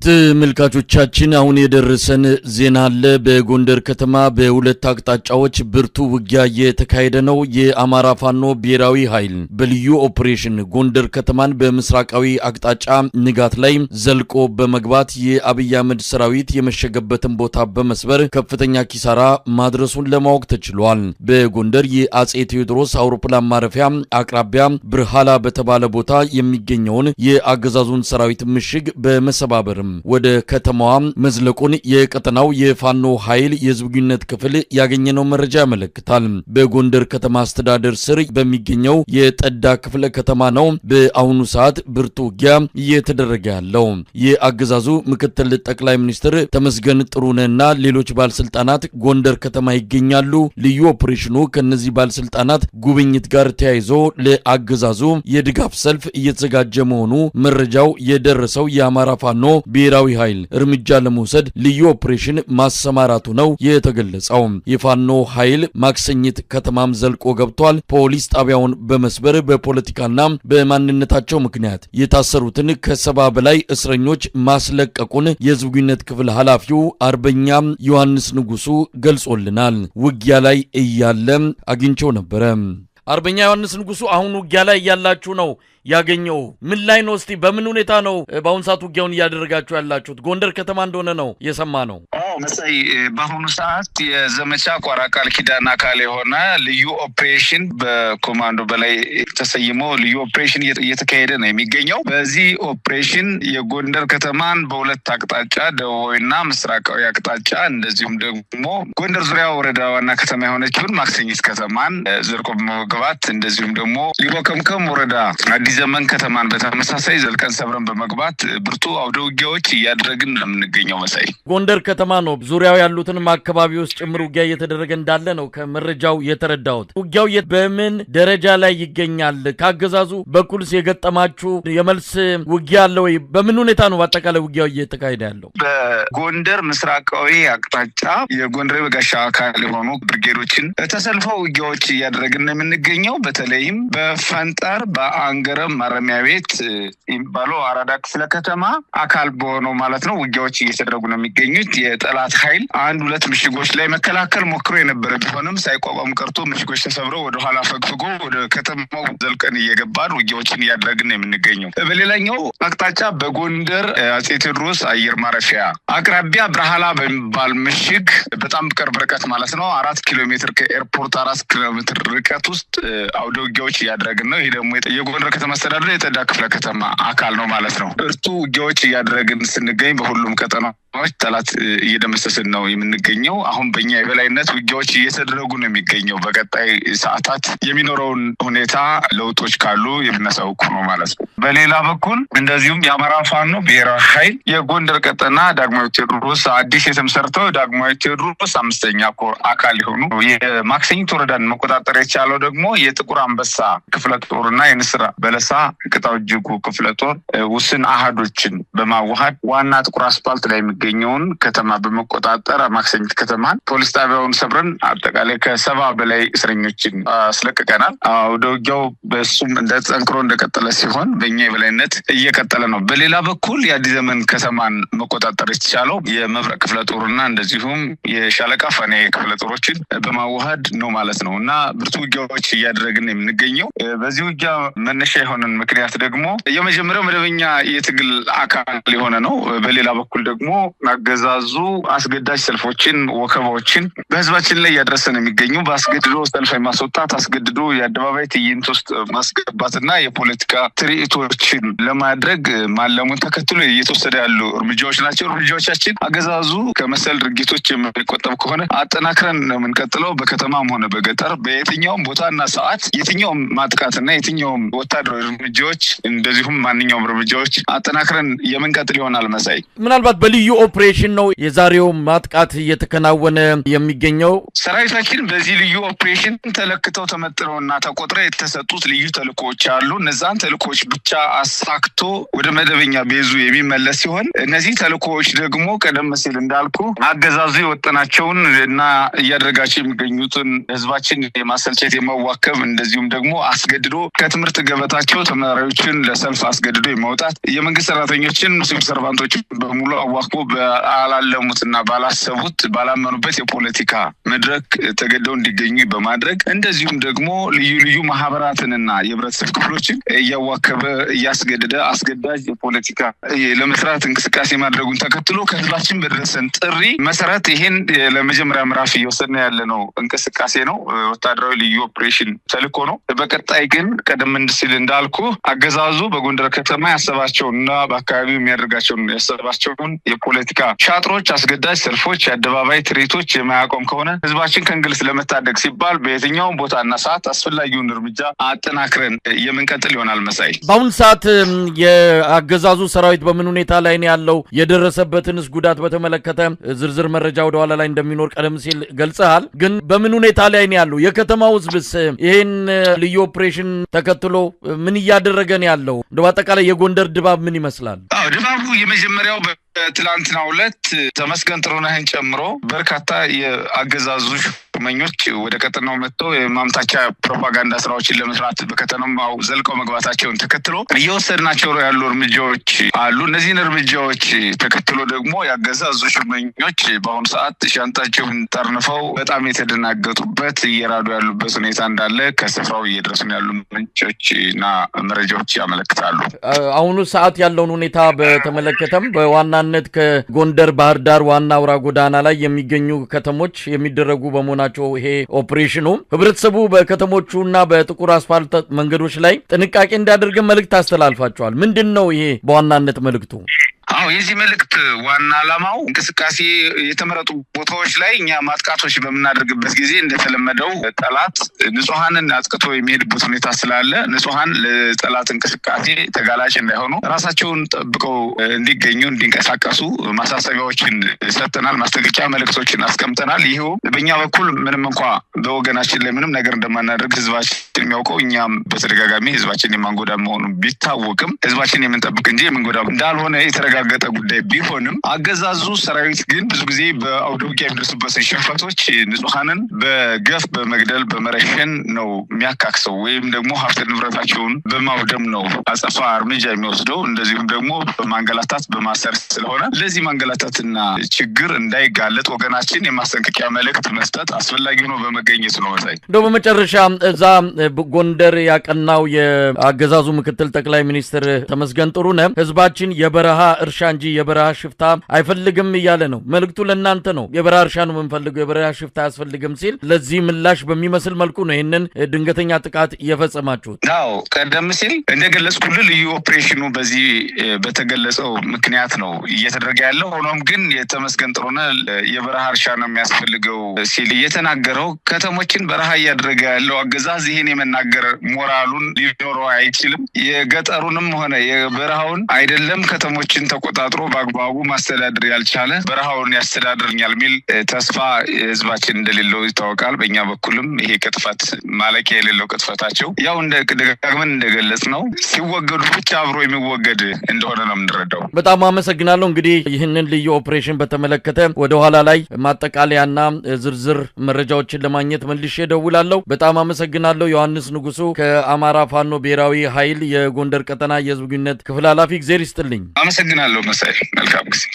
ተመልካቾቻችን አሁን የደረሰን ዜና አለ። በጎንደር ከተማ በሁለት አቅጣጫዎች ብርቱ ውጊያ እየተካሄደ ነው። የአማራ ፋኖ ብሔራዊ ኃይል በልዩ ኦፕሬሽን ጎንደር ከተማን በምስራቃዊ አቅጣጫ ንጋት ላይ ዘልቆ በመግባት የአብይ አህመድ ሰራዊት የመሸገበትን ቦታ በመስበር ከፍተኛ ኪሳራ ማድረሱን ለማወቅ ተችሏል። በጎንደር የአጼ ቴዎድሮስ አውሮፕላን ማረፊያ አቅራቢያ ብርሃላ በተባለ ቦታ የሚገኘውን የአገዛዙን ሰራዊት ምሽግ በመሰባበር ወደ ከተማዋ መዝለቁን የቀጠናው የፋኖ ኃይል የዝግጁነት ክፍል ያገኘነው መረጃ ያመለክታል። በጎንደር ከተማ አስተዳደር ስር በሚገኘው የጠዳ ክፍለ ከተማ ነው በአሁኑ ሰዓት ብርቱ ውጊያ እየተደረገ ያለው። የአገዛዙ ምክትል ጠቅላይ ሚኒስትር ተመስገን ጥሩነህና ሌሎች ባለስልጣናት ጎንደር ከተማ ይገኛሉ። ልዩ ኦፕሬሽኑ ከነዚህ ባለስልጣናት ጉብኝት ጋር ተያይዞ ለአገዛዙ የድጋፍ ሰልፍ እየተዘጋጀ መሆኑ መረጃው የደረሰው የአማራ ፋኖ ብሔራዊ ኃይል እርምጃ ለመውሰድ ልዩ ኦፕሬሽን ማሰማራቱ ነው የተገለጸው። የፋኖ ኃይል ማክሰኝት ከተማም ዘልቆ ገብቷል። ፖሊስ ጣቢያውን በመስበር በፖለቲካና በማንነታቸው ምክንያት የታሰሩትን ከ70 በላይ እስረኞች ማስለቀቁን የዝግጁነት ክፍል ኃላፊው አርበኛ ዮሐንስ ንጉሱ ገልጾልናል። ውጊያ ላይ እያለ አግኝቸው ነበር። አርበኛ ዮሐንስ ንጉሱ አሁን ውጊያ ላይ ያላችሁ ነው ያገኘው ምን ላይ ነው? እስቲ በምን ሁኔታ ነው በአሁን ሰዓት ውጊያውን እያደረጋችሁ ያላችሁት? ጎንደር ከተማ እንደሆነ ነው የሰማነው። መሳይ በአሁኑ ሰዓት የዘመቻ ቋራ ቃል ኪዳን አካል የሆነ ልዩ ኦፕሬሽን በኮማንዶ በላይ ተሰይሞ ልዩ ኦፕሬሽን እየተካሄደ ነው የሚገኘው። በዚህ ኦፕሬሽን የጎንደር ከተማን በሁለት አቅጣጫ ደቡባዊና ምስራቃዊ አቅጣጫ እንደዚሁም ደግሞ ጎንደር ዙሪያ ወረዳ ዋና ከተማ የሆነችውን ማክሰኝት ከተማን ዘልቆ በመግባት እንደዚሁም ደግሞ ሊቦ ከምከም ወረዳ አዲስ ዘመን ከተማን በተመሳሳይ ዘልቀን ሰብረን በመግባት ብርቱ አውደ ውጊያዎች እያደረግን ነው የምንገኘው። መሳይ ጎንደር ከተማ ነው ዙሪያው ያሉትንም አካባቢዎች ጭምር ውጊያ እየተደረገ እንዳለ ነው ከመረጃው የተረዳሁት። ውጊያው በምን ደረጃ ላይ ይገኛል? ካገዛዙ በኩልስ የገጠማችሁ የመልስ ውጊያ አለ ወይ? በምን ሁኔታ ነው በአጠቃላይ ውጊያው እየተካሄደ ያለው? በጎንደር ምስራቃዊ አቅጣጫ የጎንደር በጋሻ አካል የሆኑ ብርጌዶችን ተሰልፈው ውጊያዎች እያደረግን ነው የምንገኘው። በተለይም በፈንጠር በአንገረ ማረሚያ ቤት የሚባለው አራዳ ክፍለ ከተማ አካል በሆነው ማለት ነው ውጊያዎች እየተደረጉ ነው የሚገኙት። የጠላት ኃይል አንድ ሁለት ምሽጎች ላይ መከላከል ሞክሮ የነበረ ቢሆንም ሳይቋቋም ቀርቶ ምሽጎች ተሰብረው ወደ ኋላ ፈግፍጎ ወደ ከተማው ዘልቀን እየገባን ውጊያዎችን እያደረግን ነው የምንገኘው። በሌላኛው አቅጣጫ በጎንደር አጼ ቴዎድሮስ አየር ማረፊያ አቅራቢያ ብርሃላ በሚባል ምሽግ በጣም ቅርብ ርቀት ማለት ነው 4 ኪሎ ሜትር ከኤርፖርት 4 ኪሎ ሜትር ርቀት ውስጥ አውደ ውጊያዎች እያደረግን ነው። ይሄ ደግሞ የጎንደር ከተማ አስተዳደር የጠዳ ክፍለ ከተማ አካል ነው ማለት ነው። ብርቱ ውጊያዎች እያደረግን ስንገኝ በሁሉም ቀጠናዎች ጠላት እየደመሰስን ነው የምንገኘው። አሁን በእኛ የበላይነት ውጊያዎች እየተደረጉ ነው የሚገኘው። በቀጣይ ሰዓታት የሚኖረውን ሁኔታ ለውጦች ካሉ የምናሳውቁ ነው ማለት ነው። በሌላ በኩል እንደዚሁም የአማራ ፋኖ ብሔራዊ ኃይል የጎንደር ቀጠና ዳግማዊ ቴዎድሮስ አዲስ የተመሰረተው ዳግማዊ ቴዎድሮስ 5ኛ ኮር አካል የሆኑ የማክሰኝት ወረዳን መቆጣጠር የቻለው ደግሞ የጥቁር አንበሳ ክፍለ ጦርና የንስራ በለሳ ቅጣው እጅጉ ክፍለ ጦር ውስን አሃዶችን በማዋሃድ ዋና ጥቁር አስፓልት ላይ የሚገኘውን ከተማ በመቆጣጠር ማክሰኝት ከተማን ፖሊስ ጣቢያውን ሰብረን አጠቃላይ ከ70 በላይ እስረኞችን አስለቅቀናል። ወደ ውጊያው በሱም እንደጠንክሮ እንደቀጠለ ሲሆን በእኛ የበላይነት እየቀጠለ ነው። በሌላ በኩል የአዲስ ዘመን ከተማን መቆጣጠር የተቻለው የመብረቅ ክፍለ ጦርና እንደዚሁም የሻለቃ ፋኔ ክፍለ ጦሮችን በማዋሃድ ነው ማለት ነው እና ብርቱ ውጊያዎች እያደረግን የምንገኘው። በዚህ ውጊያ መነሻ የሆነን ምክንያት ደግሞ የመጀመሪያው መደበኛ የትግል አካል የሆነ ነው። በሌላ በኩል ደግሞ አገዛዙ አስገዳጅ ሰልፎችን ወከባዎችን በህዝባችን ላይ ያደረሰን የሚገኙ በአስገድዶ ሰልፍ ማስወጣት አስገድዶ የአደባባይ ትዕይንት ውስጥ ማስገባትና የፖለቲካ ትርኢቶችን ለማድረግ ማለሙን ተከትሎ እየተወሰደ ያሉ እርምጃዎች ናቸው። እርምጃዎቻችን አገዛዙ ከመሰል ድርጊቶች የሚቆጠብ ከሆነ አጠናክረን ነው የምንቀጥለው። በከተማም ሆነ በገጠር በየትኛውም ቦታና ሰዓት የትኛውም ማጥቃትና የትኛውም ወታደራዊ እርምጃዎች እንደዚሁም ማንኛውም እርምጃዎች አጠናክረን የምንቀጥል ይሆናል። መሳይ ምናልባት በልዩ ኦፕሬሽን ነው የዛሬው ማጥቃት እየተከናወነ የሚገኘው? ሰራዊታችን በዚህ ልዩ ኦፕሬሽን ተለክተው ተመጥነውና ተቆጥረው የተሰጡት ልዩ ተልእኮዎች አሉ። እነዛን ተልእኮዎች ብቻ አሳክቶ ወደ መደበኛ ቤዙ የሚመለስ ሲሆን እነዚህ ተልእኮዎች ደግሞ ቀደም ሲል እንዳልኩ አገዛዙ የወጠናቸውን እና እያደረጋቸው የሚገኙትን ህዝባችን የማሰልቸት የማዋከብ እንደዚሁም ደግሞ አስገድዶ ከትምህርት ገበታቸው ተማሪዎችን ለሰልፍ አስገድዶ የማውጣት የመንግስት ሰራተኞችን ሲቪል ሰርቫንቶችን በሙሉ አዋክቦ ባላለሙትና ባላሰቡት ባላመኑበት የፖለቲካ መድረክ ተገደው እንዲገኙ በማድረግ እንደዚሁም ደግሞ ልዩ ልዩ ማህበራትንና የህብረተሰብ ክፍሎችን እያዋከበ እያስገደደ አስገዳጅ የፖለቲካ ለመስራት እንቅስቃሴ ማድረጉን ተከትሎ ከህዝባችን በደረሰን ጥሪ መሰረት ይሄን ለመጀመሪያ ምዕራፍ እየወሰድን ያለነው እንቅስቃሴ ነው። ወታደራዊ ልዩ ኦፕሬሽን ተልእኮ ነው። በቀጣይ ግን ቀደም ሲል እንዳልኩ አገዛዙ በጎንደር ከተማ ያሰባቸውና በአካባቢው የሚያደርጋቸውን ያሰባቸውን የፖለቲካ ሻጥሮች፣ አስገዳጅ ሰልፎች፣ የአደባባይ ትርኢቶች የማያቆም ከሆነ ህዝባችን ከእንግልት ለመታደግ ሲባል በየትኛውም ቦታና ሰዓት አስፈላጊውን እርምጃ አጠናክረን የምንቀጥል ይሆናል። መሳይ በአሁን ሰዓት የአገዛዙ ሰራዊት በምን ሁኔታ ላይ ነው ያለው? የደረሰበትንስ ጉዳት በተመለከተ ዝርዝር መረጃ ወደ ኋላ ላይ እንደሚኖር ቀደም ሲል ገልጸሃል። ግን በምን ሁኔታ ላይ ነው ያለው? የከተማው ህዝብስ ይሄን ልዩ ኦፕሬሽን ተከትሎ ምን እያደረገ ነው ያለው? እንደው አጠቃላይ የጎንደር ድባብ ምን ይመስላል? ድባቡ የመጀመሪያው ትላንትናው ዕለት ተመስገን ጥሩነህን ጨምሮ በርካታ የአገዛዙ ሹመኞች ወደ ቀጠናው መጥተው የማምታቻ ፕሮፓጋንዳ ስራዎችን ለመስራት በከተማው ዘልቀው መግባታቸውን ተከትሎ እየወሰድናቸው ያሉ እርምጃዎች አሉ። እነዚህን እርምጃዎች ተከትሎ ደግሞ የአገዛዙ ሹመኞች በአሁኑ ሰዓት ሻንጣቸውን ጠርንፈው በጣም የተደናገጡበት እየራዱ ያሉበት ሁኔታ እንዳለ ከስፍራው እየደረሱን ያሉ ምንጮችና መረጃዎች ያመለክታሉ። አሁኑ ሰዓት ያለውን ሁኔታ በተመለከተም በዋናነት ከጎንደር ባህር ዳር ዋና አውራ ጎዳና ላይ የሚገኙ ከተሞች የሚደረጉ በመሆናቸው ይሄ ኦፕሬሽኑ ህብረተሰቡ በከተሞቹና በጥቁር አስፋልት መንገዶች ላይ ጥንቃቄ እንዲያደርግ መልእክት አስተላልፋቸዋል። ምንድነው ይሄ በዋናነት መልእክቱ? የዚህ መልእክት ዋና ዓላማው እንቅስቃሴ የተመረጡ ቦታዎች ላይ እኛ ማጥቃቶች በምናደርግበት ጊዜ እንደተለመደው ጠላት ንጹሃንን አጥቅቶ የሚሄድበት ሁኔታ ስላለ ንጹሃን ለጠላት እንቅስቃሴ ተጋላጭ እንዳይሆኑ ራሳቸውን ጠብቀው እንዲገኙ እንዲንቀሳቀሱ ማሳሰቢያዎችን ሰጥተናል። ማስጠንቀቂያ መልእክቶችን አስቀምጠናል። ይሄው በእኛ በኩል ምንም እንኳ በወገናችን ላይ ምንም ነገር እንደማናደርግ ህዝባችን የሚያውቀው እኛም በተደጋጋሚ ህዝባችን የማንጎዳ መሆኑን ቢታወቅም ህዝባችን የምንጠብቅ እንጂ የምንጎዳ እንዳልሆነ የተረጋገጠ ጉዳይ ቢሆንም አገዛዙ ሰራዊት ግን ብዙ ጊዜ በአውደ ውጊያ የሚደርሱበትን ሽንፈቶች ንጹሃንን በገፍ በመግደል በመረሸን ነው የሚያካክሰው ወይም ደግሞ ሀብት ንብረታቸውን በማውደም ነው አጸፋ እርምጃ የሚወስደው። እንደዚሁም ደግሞ በማንገላታት በማሰር ስለሆነ ለዚህ ማንገላታትና ችግር እንዳይጋለጥ ወገናችን የማስጠንቀቂያ መልእክት መስጠት አስፈላጊ ሆኖ በመገኘት ነው። መሳይ እንደው በመጨረሻ እዛ ጎንደር ያቀናው የአገዛዙ ምክትል ጠቅላይ ሚኒስትር ተመስገን ጥሩነህ ህዝባችን የበረሃ እርሻ እንጂ የበረሃ ሽፍታ አይፈልግም እያለ ነው። መልእክቱ ለእናንተ ነው። የበረሃ እርሻ ነው የምንፈልገው፣ የበረሃ ሽፍታ አያስፈልግም ሲል ለዚህ ምላሽ በሚመስል መልኩ ነው ይህንን ድንገተኛ ጥቃት እየፈጸማችሁት። ቀደም ሲል እንደገለጽኩልህ ልዩ ኦፕሬሽኑ በዚህ በተገለጸው ምክንያት ነው እየተደረገ ያለው። ሆኖም ግን የተመስገን ጥሩነህ የበረሃ እርሻ ነው የሚያስፈልገው ሲል እየተናገረው ከተሞችን በረሃ እያደረገ ያለው አገዛዝ ይህን የመናገር ሞራሉን ሊኖረው አይችልም። የገጠሩንም ሆነ የበረሃውን አይደለም ከተሞችን ተቆጣጥሮ በአግባቡ ማስተዳደር ያልቻለ በረሃውን ያስተዳድርኛል የሚል ተስፋ ህዝባችን እንደሌለው ይታወቃል። በእኛ በኩልም ይሄ ቅጥፈት ማለቂያ የሌለው ቅጥፈታቸው ያው ደጋግመን እንደገለጽ ነው ሲወገዱ ብቻ አብሮ የሚወገድ እንደሆነ ነው የምንረዳው። በጣም አመሰግናለሁ። እንግዲህ ይህንን ልዩ ኦፕሬሽን በተመለከተ ወደ ኋላ ላይ ማጠቃለያና ዝርዝር መረጃዎችን ለማግኘት መልሼ እደውላለሁ። በጣም አመሰግናለሁ። ዮሐንስ ንጉሱ ከአማራ ፋኖ ብሔራዊ ኃይል የጎንደር ቀጠና የህዝብ ግንኙነት ክፍል ኃላፊ። እግዚአብሔር ይስጥልኝ። አመሰግናለሁ መሳይ። መልካም ጊዜ።